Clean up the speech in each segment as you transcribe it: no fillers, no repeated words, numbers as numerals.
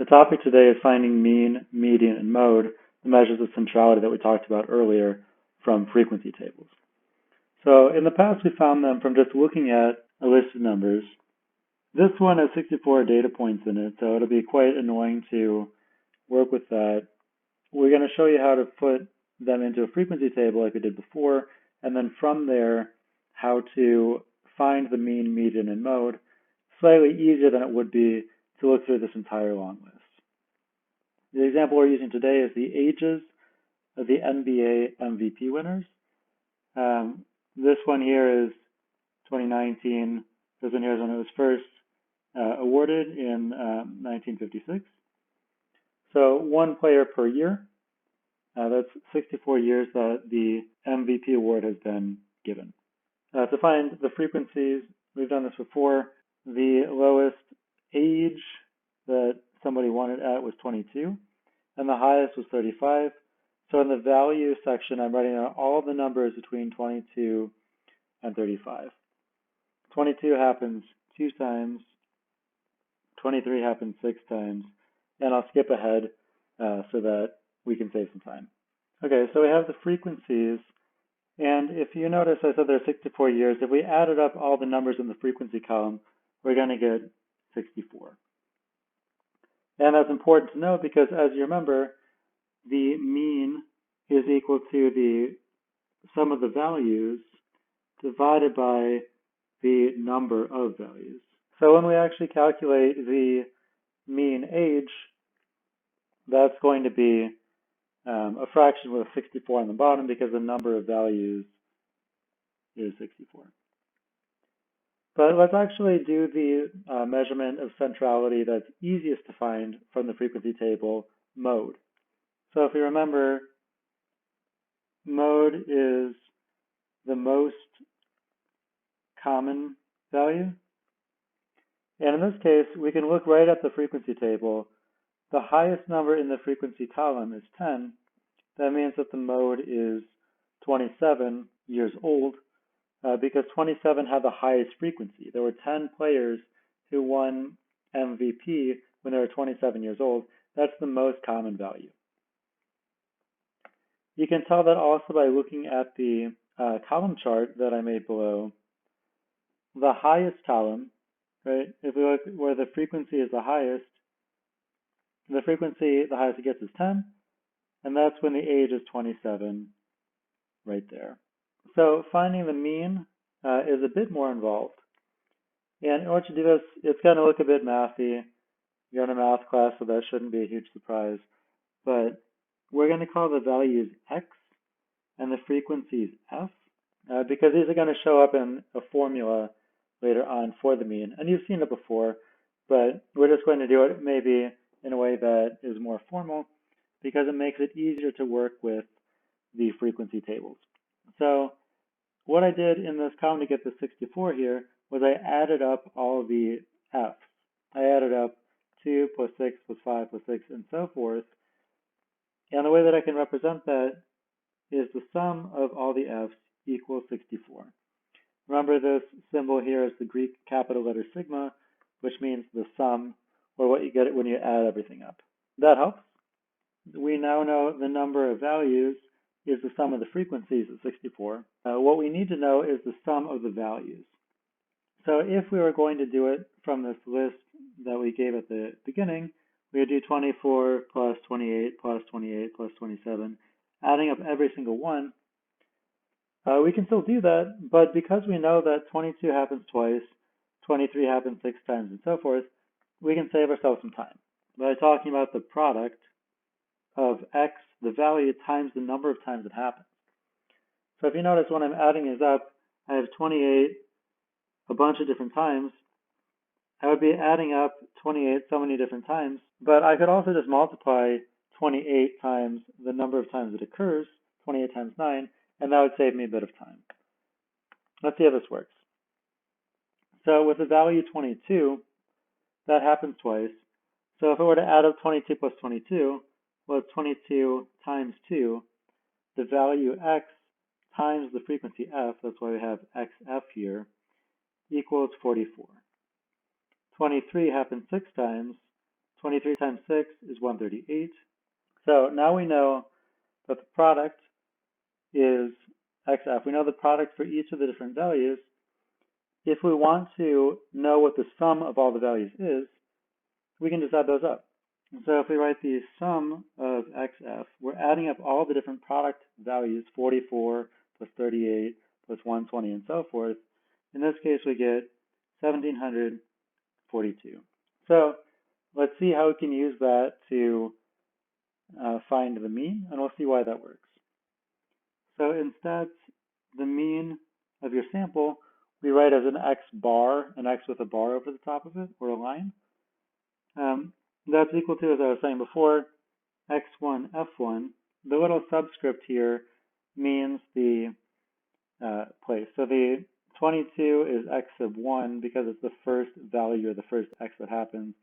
topic today is finding mean, median, and mode, the measures of centrality that we talked about earlier from frequency tables. So in the past, we found them from just looking at a list of numbers. This one has 64 data points in it, so it'll be quite annoying to work with that. We're going to show you how to put them into a frequency table like we did before, and then from there, how to find the mean, median, and mode. Slightly easier than it would be to look through this entire long list. The example we're using today is the ages of the NBA MVP winners. This one here is 2019. This one here is when it was first awarded in 1956. So one player per year. That's 64 years that the MVP award has been given. To find the frequencies, we've done this before. The lowest age that somebody won it at was 22, and the highest was 35. So in the value section, I'm writing out all the numbers between 22 and 35. 22 happens 2 times, 23 happens 6 times, and I'll skip ahead so that we can save some time. Okay, so we have the frequencies, and if you notice, I said there are 64 years. If we added up all the numbers in the frequency column, we're going to get 64. And that's important to know because, as you remember, the mean is equal to the sum of the values divided by the number of values. So when we actually calculate the mean age, that's going to be a fraction with a 64 on the bottom because the number of values is 64. But let's actually do the measurement of centrality that's easiest to find from the frequency table, mode. So if you remember, mode is the most common value. And in this case, we can look right at the frequency table. The highest number in the frequency column is 10. That means that the mode is 27 years old. Because 27 had the highest frequency. There were 10 players who won MVP when they were 27 years old. That's the most common value. You can tell that also by looking at the column chart that I made below. The highest column, right? If we look where the frequency is the highest it gets is 10, and that's when the age is 27 right there. So finding the mean is a bit more involved. And in order to do this, it's going to look a bit mathy. You're in a math class, so that shouldn't be a huge surprise. But we're going to call the values x and the frequencies f, because these are going to show up in a formula later on for the mean. And you've seen it before, but we're just going to do it maybe in a way that is more formal because it makes it easier to work with the frequency tables. So what I did in this column to get the 64 here was I added up all the f's. I added up 2 plus 6 plus 5 plus 6 and so forth. And the way that I can represent that is the sum of all the f's equals 64. Remember this symbol here is the Greek capital letter sigma, which means the sum, or what you get when you add everything up. That helps. We now know the number of values is the sum of the frequencies at 64. What we need to know is the sum of the values. So if we were going to do it from this list that we gave at the beginning, we would do 24 plus 28 plus 28 plus 27, adding up every single one. We can still do that, but because we know that 22 happens twice, 23 happens 6 times, and so forth, we can save ourselves some time by talking about the product of x, the value, times the number of times it happens. So if you notice when I'm adding these up, I have 28 a bunch of different times. I would be adding up 28 so many different times, but I could also just multiply 28 times the number of times it occurs, 28 times 9, and that would save me a bit of time. Let's see how this works. So with the value 22, that happens twice. So if I were to add up 22 plus 22, well, it's 22 times 2. The value x times the frequency f, that's why we have xf here, equals 44. 23 happens 6 times. 23 times 6 is 138. So now we know that the product is XF. We know the product for each of the different values. If we want to know what the sum of all the values is, we can just add those up. And so if we write the sum of XF, we're adding up all the different product values, 44 plus 38 plus 120 and so forth. In this case, we get 1,742. So let's see how we can use that to find the mean, and we'll see why that works. So instead, the mean of your sample, we write as an X bar, an X with a bar over the top of it, or a line. That's equal to, as I was saying before, X1, F1. The little subscript here means the place. So the 22 is X sub 1 because it's the first value or the first X that happens.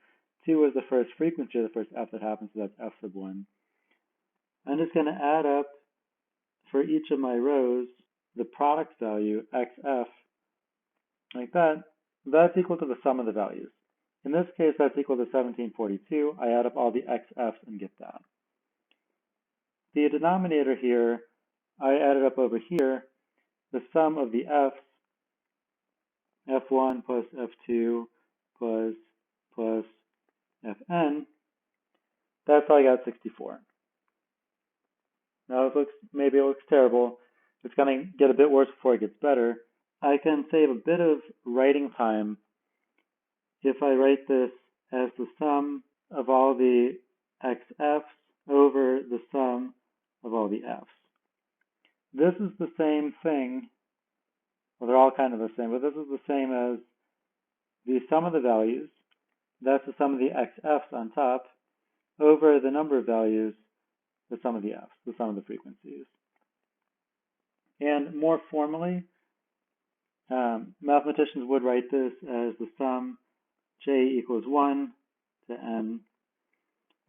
2 is the first frequency or the first F that happens, so that's F sub 1. I'm just going to add up for each of my rows the product value, XF, like that. That's equal to the sum of the values. In this case, that's equal to 1742. I add up all the XFs and get that. The denominator here, I added up over here, the sum of the Fs, F1 plus F2 plus Fn, that's how I got 64. Now maybe it looks terrible. It's going to get a bit worse before it gets better. I can save a bit of writing time if I write this as the sum of all the XFs over the sum of all the Fs. This is the same thing, well, they're all kind of the same, but this is the same as the sum of the values, that's the sum of the XFs on top, over the number of values, the sum of the Fs, the sum of the frequencies. And more formally, mathematicians would write this as the sum j equals 1 to n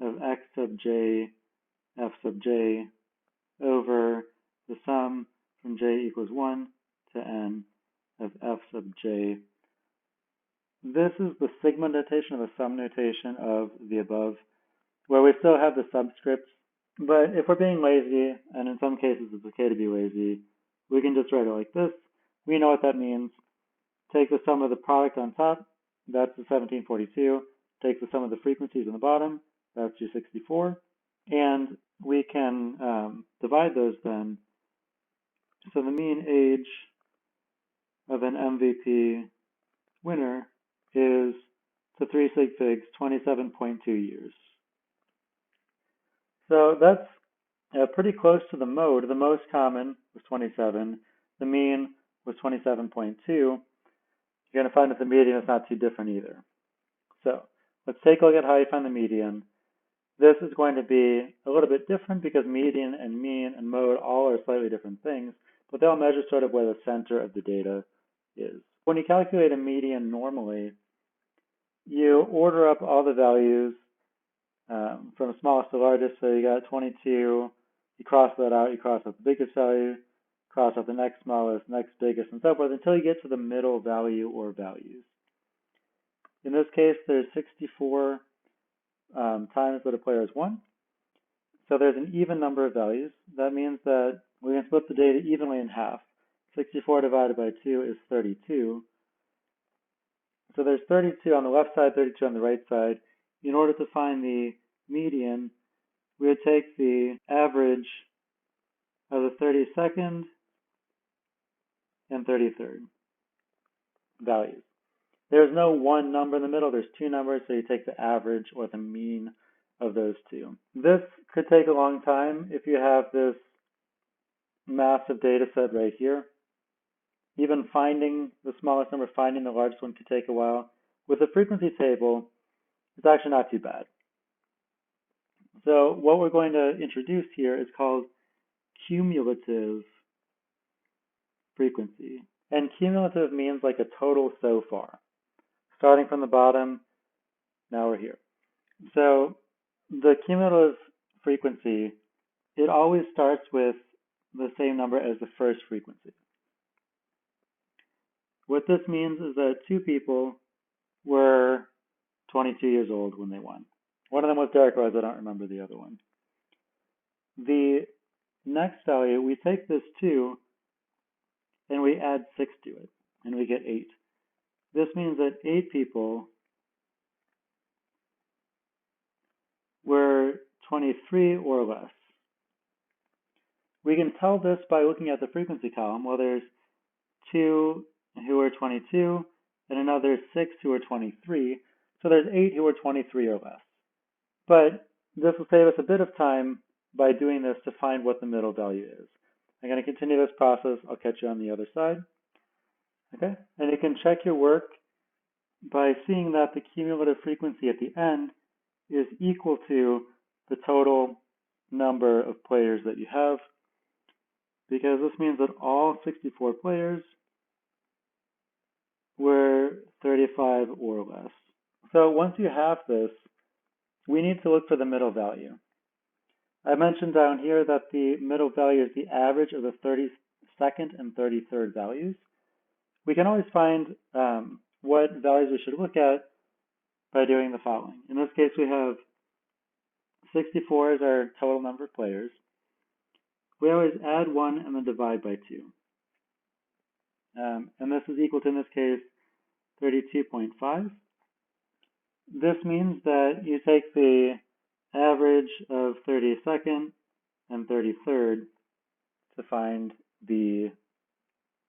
of x sub j, f sub j, over the sum from j equals 1 to n of f sub j. This is the sigma notation or the sum notation of the above, where we still have the subscripts. But if we're being lazy, and in some cases it's okay to be lazy, we can just write it like this. We know what that means. Take the sum of the product on top, that's the 1742. Take the sum of the frequencies on the bottom, that's your 64. And we can divide those then. So the mean age of an MVP winner is, to 3 sig figs, 27.2 years. So that's pretty close to the mode. The most common was 27. The mean was 27.2. You're going to find that the median is not too different either. So let's take a look at how you find the median. This is going to be a little bit different because median and mean and mode all are slightly different things, but they'll measure sort of where the center of the data is. When you calculate a median normally, you order up all the values from smallest to largest. So you got 22, you cross that out, you cross out the biggest value, cross out the next smallest, next biggest, and so forth until you get to the middle value or values. In this case, there's 64 times what a player has won. So there's an even number of values. That means that we can split the data evenly in half. 64 divided by 2 is 32. So there's 32 on the left side, 32 on the right side. In order to find the median, we would take the average of the 32nd and 33rd values. There's no one number in the middle, there's two numbers, so you take the average or the mean of those two. This could take a long time if you have this massive data set right here. Even finding the smallest number, finding the largest one could take a while. With the frequency table, it's actually not too bad. So what we're going to introduce here is called cumulative frequency. And cumulative means like a total so far. Starting from the bottom, now we're here. So the cumulative frequency, it always starts with the same number as the first frequency. What this means is that two people were 22 years old when they won, One of them was Derek Rose. I don't remember the other one. The next value, we take this 2 and we add 6 to it, and we get 8. This means that 8 people were 23 or less. We can tell this by looking at the frequency column. Well, there's 2 who are 22 and another 6 who are 23. So there's 8 who are 23 or less. But this will save us a bit of time by doing this to find what the middle value is. I'm going to continue this process. I'll catch you on the other side. Okay, and you can check your work by seeing that the cumulative frequency at the end is equal to the total number of players that you have, because this means that all 64 players were 35 or less. So once you have this, we need to look for the middle value. I mentioned down here that the middle value is the average of the 32nd and 33rd values. We can always find what values we should look at by doing the following. In this case, we have 64 as our total number of players. We always add 1 and then divide by 2. And this is equal to, in this case, 32.5. This means that you take the average of 32nd and 33rd to find the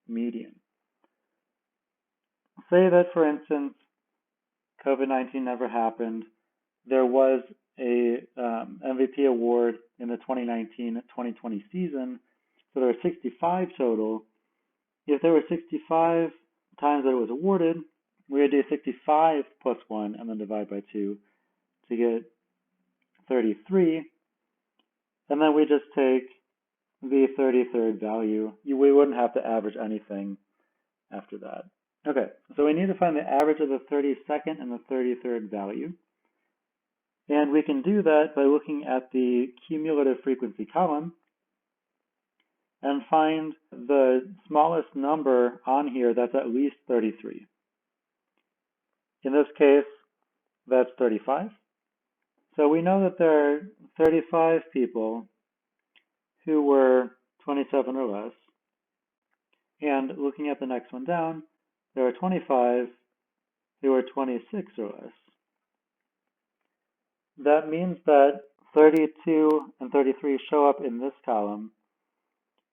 median. Say that, for instance, COVID-19 never happened. There was a MVP award in the 2019-2020 season, so there were 65 total. If there were 65 times that it was awarded, we would do 65 plus 1 and then divide by 2 to get 33. And then we just take the 33rd value. We wouldn't have to average anything after that. Okay, so we need to find the average of the 32nd and the 33rd value. And we can do that by looking at the cumulative frequency column and find the smallest number on here that's at least 33. In this case, that's 35. So we know that there are 35 people who were 27 or less. And looking at the next one down, there are 25 who are 26 or less. That means that 32 and 33 show up in this column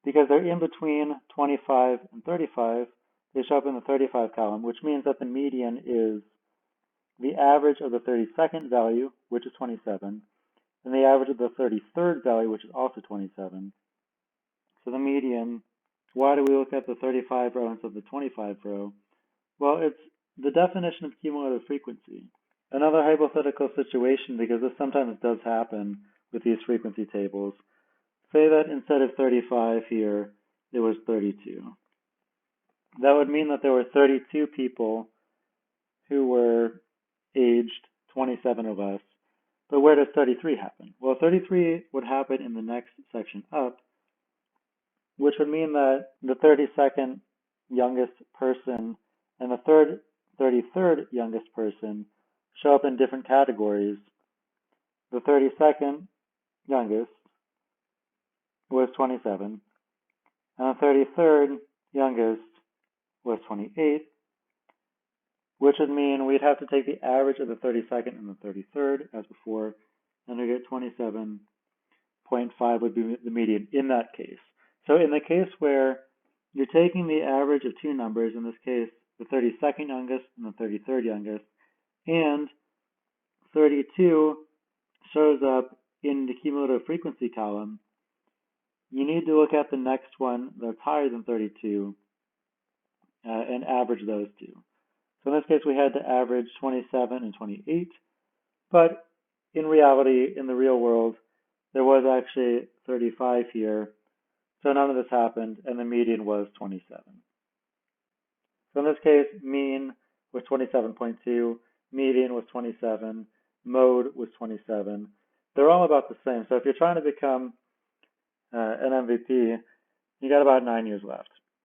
because they're in between 25 and 35. They show up in the 35 column, which means that the median is the average of the 32nd value, which is 27, and the average of the 33rd value, which is also 27. So the median, why do we look at the 35 row instead of the 25 row? Well, it's the definition of cumulative frequency. Another hypothetical situation, because this sometimes does happen with these frequency tables, say that instead of 35 here, it was 32. That would mean that there were 32 people who were aged 27 or less. But where does 33 happen? Well, 33 would happen in the next section up, which would mean that the 32nd youngest person and the 33rd youngest person show up in different categories. The 32nd youngest was 27, and the 33rd youngest was 28, which would mean we'd have to take the average of the 32nd and the 33rd, as before, and we get 27.5 would be the median in that case. So in the case where you're taking the average of two numbers, in this case, the 32nd youngest and the 33rd youngest, and 32 shows up in the cumulative frequency column, you need to look at the next one that's higher than 32 and average those two. So in this case, we had to average 27 and 28, but in reality, in the real world, there was actually 35 here, so none of this happened, and the median was 27. So in this case, mean was 27.2, median was 27, mode was 27. They're all about the same. So if you're trying to become an MVP, you got about 9 years left.